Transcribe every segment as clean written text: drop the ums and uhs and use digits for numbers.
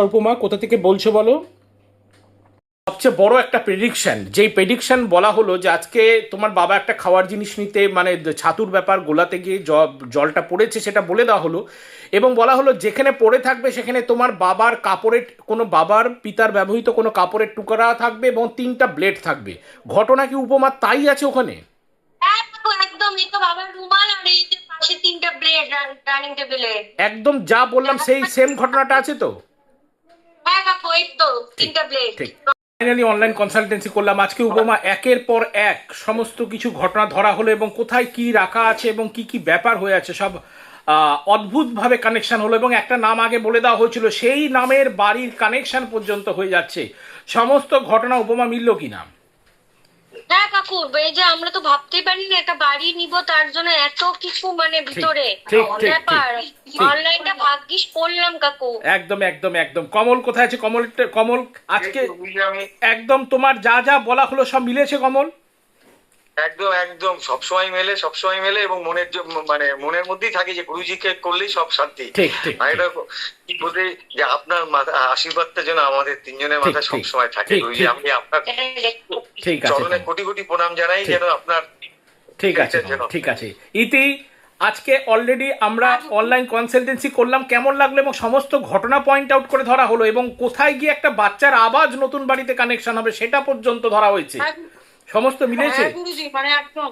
উপমা কোথা থেকে বলছো বলো? সবচেয়ে বড় একটা প্রেডিকশন, যেই প্রেডিকশন বলা হলো যে আজকে তোমার বাবা একটা খাওয়ার জিনিস নিতে মানে ছাতুর ব্যাপার গোলাতে গিয়ে জলটা পড়েছে সেটা বলে দেওয়া হলো, এবং বলা হলো যেখানে পড়ে থাকবে সেখানে তোমার বাবার কাপড়ের কোনো বাবার পিতার ব্যবহৃত কোনো কাপড়ের টুকরা থাকবে এবং 3টা ব্লেড থাকবে। ঘটনা কি উপমা তাই আছে ওখানে? একদম এই তো বাবার রুমাল আর এই যে পাশে 3টা ব্লেড ডাইনিং টেবিলে। একদম যা বললাম সেই সেম ঘটনাটা আছে তো? হ্যাঁ কাকু, এই তো ঠিক 3টা ব্লেড। ঠিক। ফাইনালি অনলাইন কনসালটেন্সি করলাম আজকে উপমা, একের পর এক সমস্ত কিছু ঘটনা ধরা হলো এবং কোথায় কি রাখা আছে এবং কি কি ব্যাপার হয়ে আছে সব অদ্ভুতভাবে কানেকশন হলো, এবং একটা নাম আগে বলে দেওয়া হয়েছিল সেই নামের বাড়ির কানেকশন পর্যন্ত হয়ে যাচ্ছে। সমস্ত ঘটনা উপমা মিলল কি না? হ্যাঁ কাকু, এই যে আমরা তো ভাবতেই পারি না একটা বাড়ি নিব, তার জন্য এত কিছু মানে ঠিক ভিতরে ঠিক ঠিক ব্যাপার। ঠিক। অনলাইনটা ভাগ্যিস পড়লাম কাকু। একদম একদম একদম। কমল কোথায় আছে? কমল কমল আজকে একদম তোমার যা যা বলা হলো সব মিলেছে কমল? একদম একদম সবসময় মেলে, সবসময় মেলে, এবং মানে মনের মধ্যেই থাকে যে গুরুজিকে করলেই সব শান্তি। ঠিক ঠিক আর এটা কি বলতে যে আপনার আশীর্বাদটা যেন আমাদের তিনজনের ঠিক মাথায় ঠিক সবসময় থাকে। ঠিক গুরুজি, ঠিক। আমি আপনার ঠিক আছে চরণে কোটি কোটি প্রণাম জানাই, ঠিক। যেন আপনার ঠিক আছে যেন। ঠিক আছে। ইতি, আজকে অলরেডি আমরা অনলাইন কনসালটেন্সি করলাম, কেমন লাগলো এবং সমস্ত ঘটনা পয়েন্ট আউট করে ধরা হলো, এবং কোথায় গিয়ে একটা বাচ্চার আওয়াজ নতুন বাড়িতে কানেকশন হবে সেটা পর্যন্ত ধরা হয়েছে। সমস্ত মিলেছে? হ্যাঁ গুরুজি, মানে একদম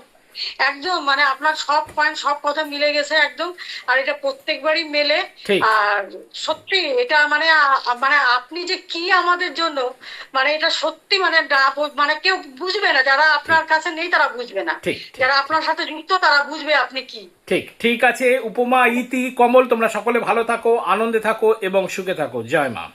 একদম মানে আপনার সব পয়েন্ট সব কথা মিলে গেছে একদম। আর এটা প্রত্যেকবারই মেলে। ঠিক আর সত্যি এটা মানে মানে আপনি যে কি আমাদের জন্য, মানে এটা সত্যি মানে মানে কেউ বুঝবে না, যারা আপনার কাছে নেই তারা বুঝবে না, ঠিক ঠিক যারা আপনার সাথে যুক্ত তারা বুঝবে আপনি কি। ঠিক ঠিক আছে উপমা, ইতি, কমল, তোমরা সকলে ভালো থাকো, আনন্দে থাকো এবং সুখে থাকো। জয় মা।